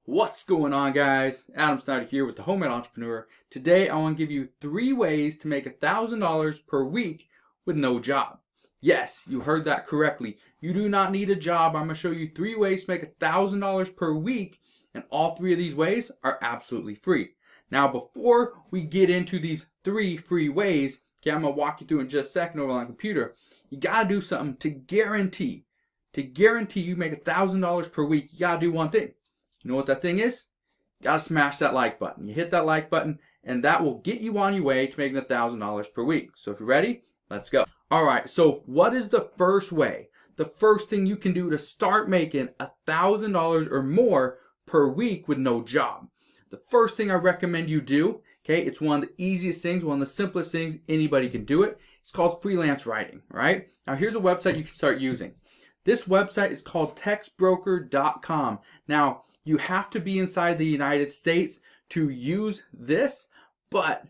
What's going on, guys? Adam Snyder here with the Homemade Entrepreneur. Today I want to give you 3 ways to make $1,000 per week with no job. Yes, you heard that correctly. You do not need a job. I'm going to show you 3 ways to make $1,000 per week, and all 3 of these ways are absolutely free. Now, before we get into these 3 free ways, I'm going to walk you through in just a second over on the computer. You got to do something to guarantee you make $1,000 per week. You got to do one thing. You know what that thing is? You gotta smash that like button. You hit that like button, and that will get you on your way to making $1,000 per week. So if you're ready, let's go. All right, so what is the first way? The first thing you can do to start making $1,000 or more per week with no job. The first thing I recommend you do, okay, it's one of the easiest things, one of the simplest things, anybody can do it. It's called freelance writing, right? Now here's a website you can start using. This website is called textbroker.com. Now, you have to be inside the United States to use this, but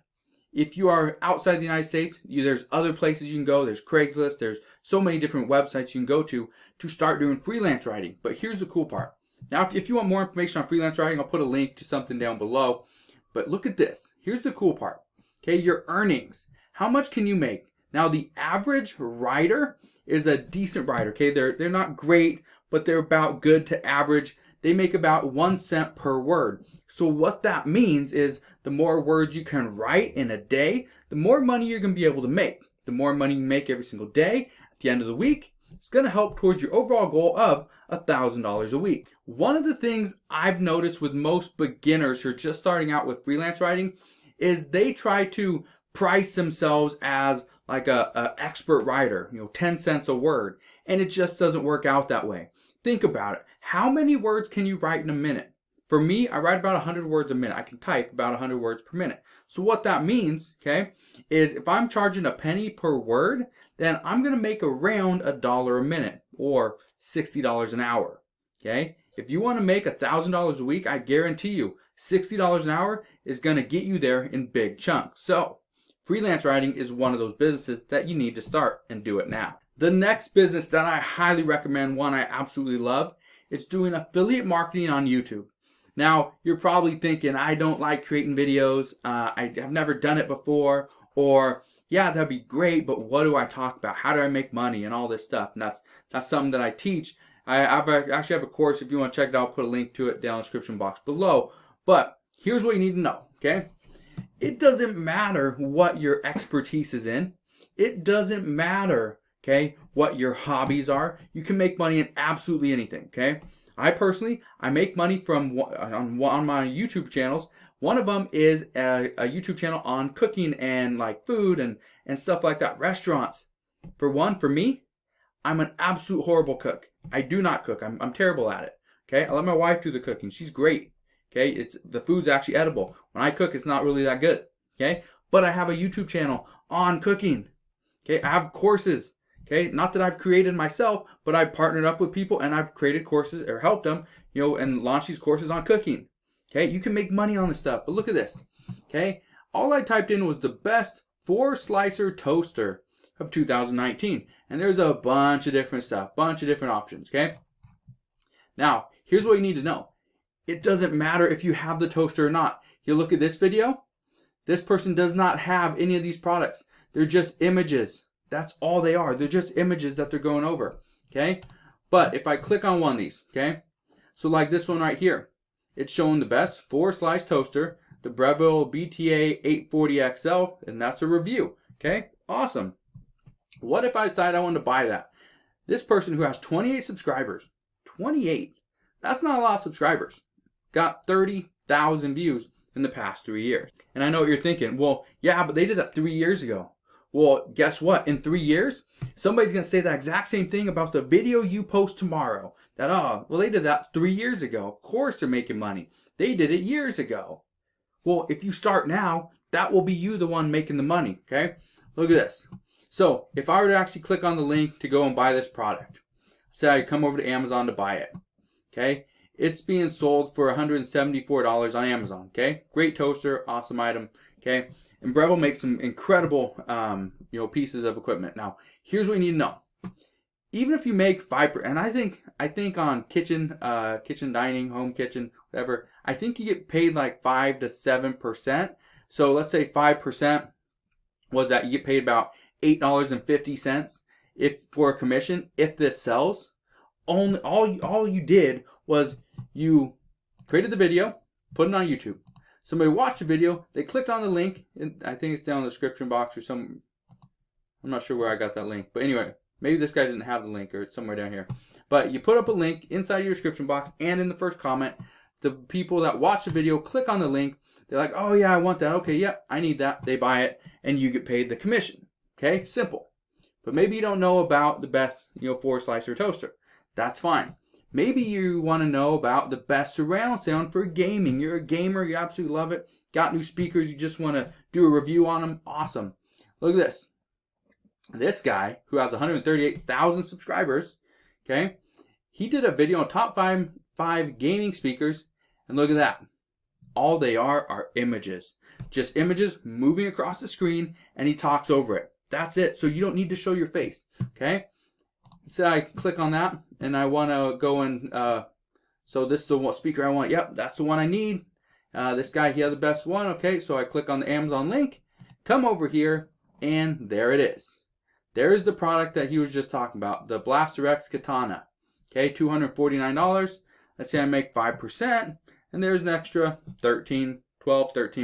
if you are outside the United States, there's other places you can go. There's Craigslist. There's so many different websites you can go to start doing freelance writing. But here's the cool part. Now, if you want more information on freelance writing, I'll put a link to something down below. But look at this. Here's the cool part. Okay, your earnings. How much can you make? Now, the average writer is a decent writer. Okay, they're not great, but they're about good to average. They make about 1 cent per word. So what that means is the more words you can write in a day, the more money you're going to be able to make. The more money you make every single day, at the end of the week, it's going to help towards your overall goal of $1,000 a week. One of the things I've noticed with most beginners who are just starting out with freelance writing is they try to price themselves as like a expert writer, 10 cents a word, and it just doesn't work out that way. Think about it. How many words can you write in a minute? For me, I write about 100 words a minute. I can type about 100 words per minute. So what that means, okay, is if I'm charging a penny per word, then I'm going to make around $1 a minute or $60 an hour, okay? If you want to make $1,000 a week, I guarantee you $60 an hour is going to get you there in big chunks. So freelance writing is one of those businesses that you need to start, and do it now. The next business that I highly recommend, one I absolutely love, is doing affiliate marketing on YouTube. Now, you're probably thinking, I don't like creating videos, I have never done it before, or yeah, that'd be great, but what do I talk about? How do I make money and all this stuff? And that's something that I teach. I actually have a course. If you want to check it out, I'll put a link to it down in the description box below. But here's what you need to know, okay? It doesn't matter what your expertise is in. It doesn't matter, okay, what your hobbies are. You can make money in absolutely anything, okay? I make money from on my YouTube channels. One of them is a YouTube channel on cooking and like food and stuff like that, restaurants. For me, I'm an absolute horrible cook. I do not cook. I'm terrible at it, okay? I let my wife do the cooking. She's great, okay? The food's actually edible. When I cook, it's not really that good, okay? But I have a YouTube channel on cooking, okay? I have courses. Okay, not that I've created myself, but I've partnered up with people and I've created courses or helped them, and launched these courses on cooking. Okay, you can make money on this stuff, but look at this. Okay, all I typed in was the best 4-slicer toaster of 2019, and there's a bunch of different stuff, bunch of different options. Okay, now here's what you need to know. It doesn't matter if you have the toaster or not. You look at this video. This person does not have any of these products. They're just images. That's all they are. They're just images that they're going over, okay? But if I click on one of these, okay? So like this one right here, it's showing the best 4-slice toaster, the Breville BTA 840XL, and that's a review, okay? Awesome. What if I decide I want to buy that? This person who has 28 subscribers, 28, that's not a lot of subscribers, got 30,000 views in the past 3 years. And I know what you're thinking, well, yeah, but they did that 3 years ago. Well, guess what? In 3 years, somebody's going to say that exact same thing about the video you post tomorrow. Well, they did that 3 years ago. Of course they're making money. They did it years ago. Well, if you start now, that will be you the one making the money, okay? Look at this. So, if I were to actually click on the link to go and buy this product, say I come over to Amazon to buy it, okay? It's being sold for $174 on Amazon, okay? Great toaster, awesome item, okay? And Breville makes some incredible, pieces of equipment. Now, here's what you need to know. Even if you make 5%, and I think on kitchen dining, home kitchen, whatever. I think you get paid like 5 to 7%. So let's say 5% was that you get paid about $8.50 if for a commission if this sells. All you did was you created the video, put it on YouTube. Somebody watched the video, they clicked on the link, and I think it's down in the description box or some. I'm not sure where I got that link, but anyway, maybe this guy didn't have the link or it's somewhere down here. But you put up a link inside your description box and in the first comment. The people that watch the video click on the link. They're like, oh yeah, I want that. Okay, yep, I need that. They buy it, and you get paid the commission. Okay, simple. But maybe you don't know about the best, 4-slicer toaster. That's fine. Maybe you want to know about the best surround sound for gaming. You're a gamer, you absolutely love it. Got new speakers, you just want to do a review on them. Awesome. Look at this. This guy, who has 138,000 subscribers, okay, he did a video on top five gaming speakers, and look at that. All they are images. Just images moving across the screen, and he talks over it. That's it. So you don't need to show your face, okay? So I click on that, and I want to go and, so this is the speaker I want. Yep, that's the one I need. This guy, he had the best one. Okay, so I click on the Amazon link, come over here, and there it is. There's the product that he was just talking about, the Blaster X Katana. Okay, $249. Let's say I make 5%, and there's an extra $13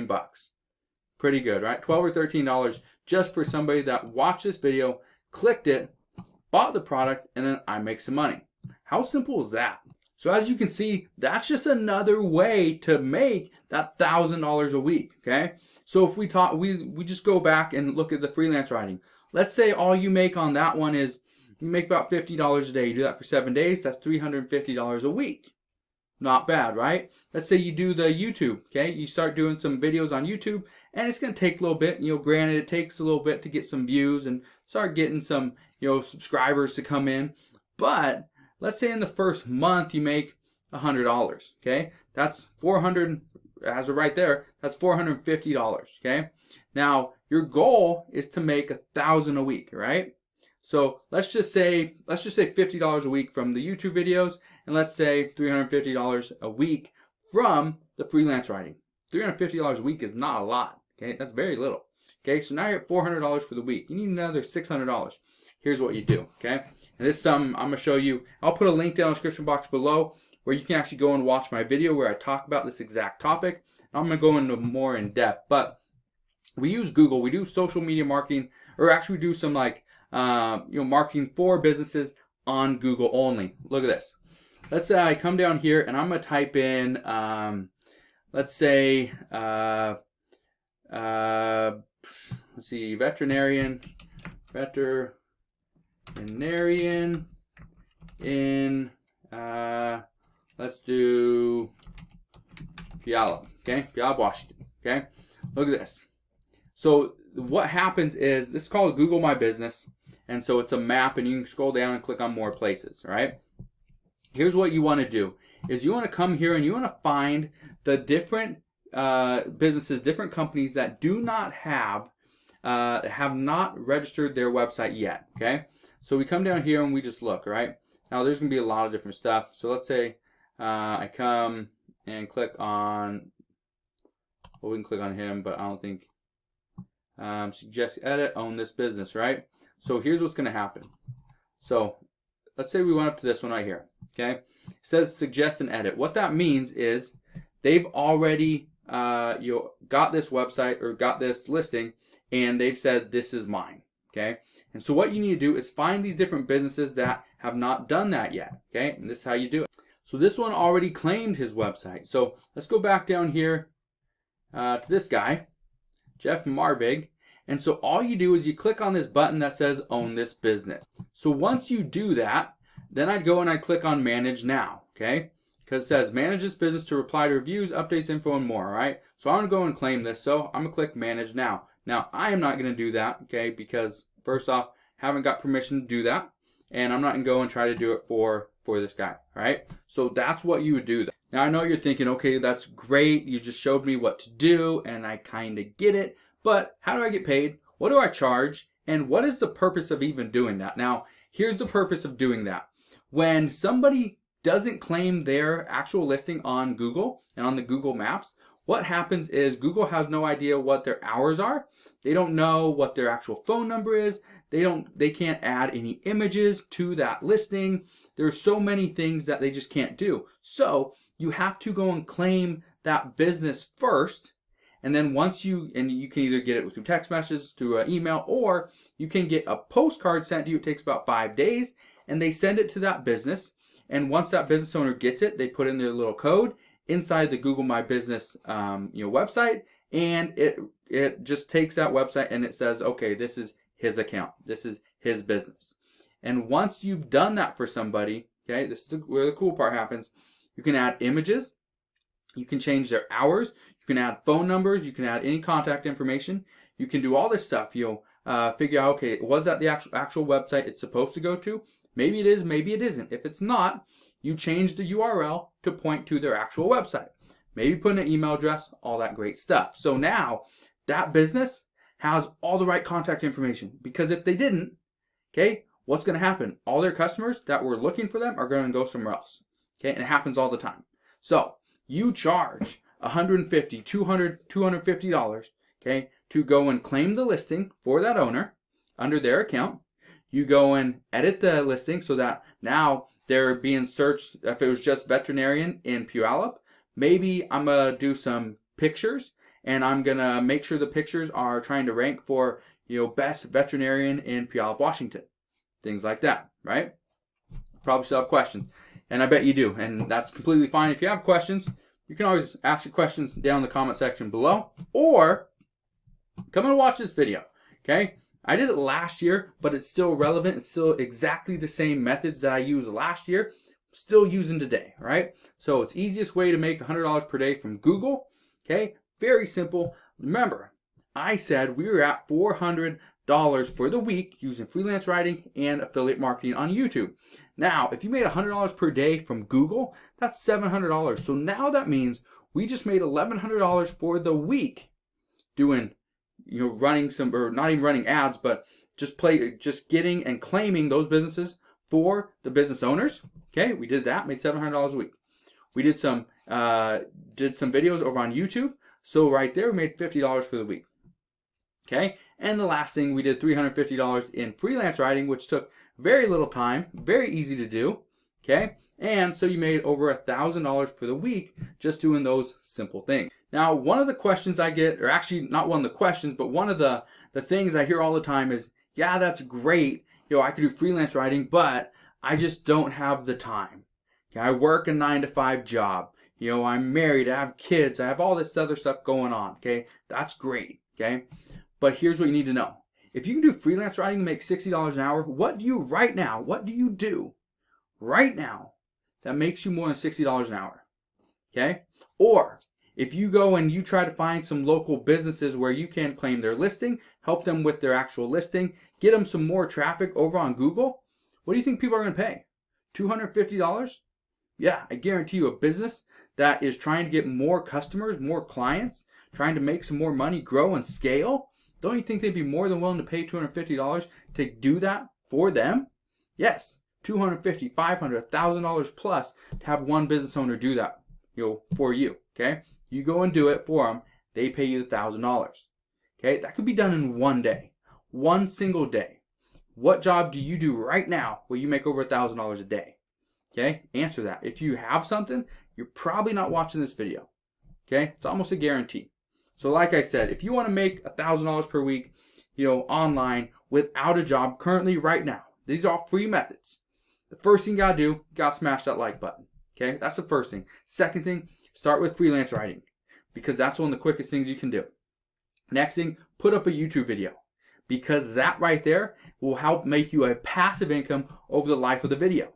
bucks. Pretty good, right? $12 or $13 just for somebody that watched this video, clicked it, bought the product, and then I make some money. How simple is that? So as you can see, that's just another way to make that $1,000 a week, okay? So if we just go back and look at the freelance writing. Let's say all you make on that one is, you make about $50 a day. You do that for 7 days, that's $350 a week. Not bad, right? Let's say you do the YouTube, okay? You start doing some videos on YouTube, and it's going to take a little bit. Granted, it takes a little bit to get some views and start getting some, subscribers to come in. But let's say in the first month you make $100, okay? That's $400, as of right there, that's $450, okay? Now, your goal is to make $1,000 a week, right? So let's just say $50 a week from the YouTube videos, and let's say $350 a week from the freelance writing. $350 a week is not a lot, okay? That's very little. Okay, so now you're at $400 for the week. You need another $600. Here's what you do, okay? And this is something I'm going to show you. I'll put a link down in the description box below where you can actually go and watch my video where I talk about this exact topic. I'm going to go into more in depth, but we use Google. We do social media marketing, or actually we do some marketing for businesses on Google only. Look at this. Let's say I come down here and I'm going to type in, let's say, let's see, veterinarian in, let's do Puyallup, okay? Puyallup, Washington, okay? Look at this. So what happens is, this is called Google My Business, and so it's a map, and you can scroll down and click on more places, all right? Here's what you want to do, is you want to come here and you want to find the different businesses, different companies that do not have not registered their website yet, okay? So we come down here and we just look, right? Now there's going to be a lot of different stuff. So let's say I come and click on, well, we can click on him, but I don't think, suggest edit, own this business, right? So here's what's going to happen. So let's say we went up to this one right here, okay? It says suggest and edit. What that means is they've already got this website or got this listing, and they've said this is mine, okay? And so what you need to do is find these different businesses that have not done that yet, okay? And this is how you do it. So this one already claimed his website. So let's go back down here to this guy, Jeff Marvig. And so all you do is you click on this button that says own this business. So once you do that, then I'd go and I'd click on manage now, okay? Because it says manage this business to reply to reviews, updates, info, and more, all right? So I'm going to go and claim this. So I'm going to click manage now. Now, I am not going to do that, okay? Because first off, haven't got permission to do that. And I'm not going to go and try to do it for this guy, all right? So that's what you would do. Now, I know you're thinking, okay, that's great. You just showed me what to do, and I kind of get it. But how do I get paid? What do I charge? And what is the purpose of even doing that? Now, here's the purpose of doing that. When somebody doesn't claim their actual listing on Google and on the Google Maps, what happens is Google has no idea what their hours are. They don't know what their actual phone number is. They can't add any images to that listing. There's so many things that they just can't do. So you have to go and claim that business first. And then once you can either get it through text messages, through an email, or you can get a postcard sent to you. It takes about 5 days, and they send it to that business. And once that business owner gets it, they put in their little code inside the Google My Business website, and it just takes that website and it says, okay, this is his account, this is his business. And once you've done that for somebody, okay, this is where the cool part happens. You can add images. You can change their hours. You can add phone numbers. You can add any contact information. You can do all this stuff. You'll figure out, okay, was that the actual website it's supposed to go to? Maybe it is, maybe it isn't. If it's not, you change the URL to point to their actual website. Maybe put in an email address, all that great stuff. So now that business has all the right contact information, because if they didn't, okay, what's going to happen? All their customers that were looking for them are going to go somewhere else. Okay, and it happens all the time. So you charge $150, $200, $250, okay, to go and claim the listing for that owner under their account. You go and edit the listing so that now they're being searched. If it was just veterinarian in Puyallup, maybe I'm going to do some pictures, and I'm going to make sure the pictures are trying to rank for, best veterinarian in Puyallup, Washington. Things like that, right? Probably still have questions. And I bet you do. And that's completely fine. If you have questions, you can always ask your questions down in the comment section below. Or come and watch this video, okay? I did it last year, but it's still relevant. It's still exactly the same methods that I used last year, still using today, right? So it's easiest way to make $100 per day from Google, okay? Very simple. Remember, I said we were at $400 for the week using freelance writing and affiliate marketing on YouTube. Now, if you made $100 per day from Google, that's $700. So now that means we just made $1,100 for the week doing, running some, or not even running ads, but just getting and claiming those businesses for the business owners. Okay, we did that, made $700 a week. We did some videos over on YouTube. So right there, we made $50 for the week. Okay, and the last thing, we did $350 in freelance writing, which took very little time, very easy to do. Okay, and so you made over $1,000 for the week just doing those simple things. Now, one of the questions I get, or actually not one of the questions, but one of the things I hear all the time is, yeah, that's great. I could do freelance writing, but I just don't have the time. Okay, I work a 9-to-5 job. I'm married, I have kids, I have all this other stuff going on. Okay, that's great. Okay, but here's what you need to know. If you can do freelance writing and make $60 an hour, what do you do right now that makes you more than $60 an hour? Okay, or if you go and you try to find some local businesses where you can claim their listing, help them with their actual listing, get them some more traffic over on Google, what do you think people are going to pay? $250? Yeah, I guarantee you a business that is trying to get more customers, more clients, trying to make some more money, grow and scale, don't you think they'd be more than willing to pay $250 to do that for them? Yes, $250, $500, $1,000 plus to have one business owner do that, for you. Okay, you go and do it for them. They pay you $1,000. Okay, that could be done in one day, one single day. What job do you do right now where you make over $1,000 a day? Okay, answer that. If you have something, you're probably not watching this video. Okay, it's almost a guarantee. So like I said, if you want to make $1,000 per week, online without a job currently right now, these are all free methods. The first thing you got to do, you got to smash that like button. Okay, that's the first thing. Second thing, start with freelance writing, because that's one of the quickest things you can do. Next thing, put up a YouTube video, because that right there will help make you a passive income over the life of the video.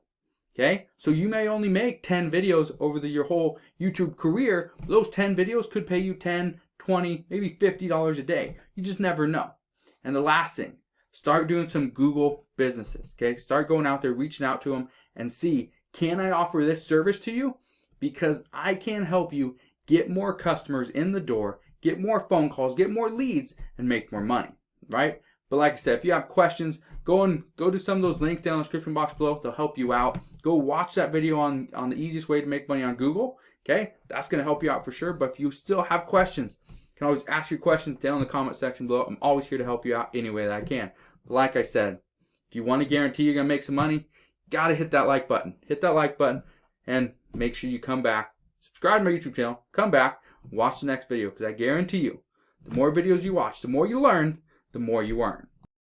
Okay, so you may only make 10 videos over your whole YouTube career. But those 10 videos could pay you $10, $20, maybe $50 a day. You just never know. And the last thing, start doing some Google businesses. Okay, start going out there, reaching out to them, and see, can I offer this service to you? Because I can help you get more customers in the door, get more phone calls, get more leads, and make more money, right? But like I said, if you have questions, go to some of those links down in the description box below. They'll help you out. Go watch that video on the easiest way to make money on Google. Okay, that's going to help you out for sure. But if you still have questions, you can always ask your questions down in the comment section below. I'm always here to help you out any way that I can. But like I said, if you want to guarantee you're going to make some money, got to hit that like button. Hit that like button and make sure you come back. Subscribe to my YouTube channel. Come back. Watch the next video, because I guarantee you, the more videos you watch, the more you learn, the more you earn.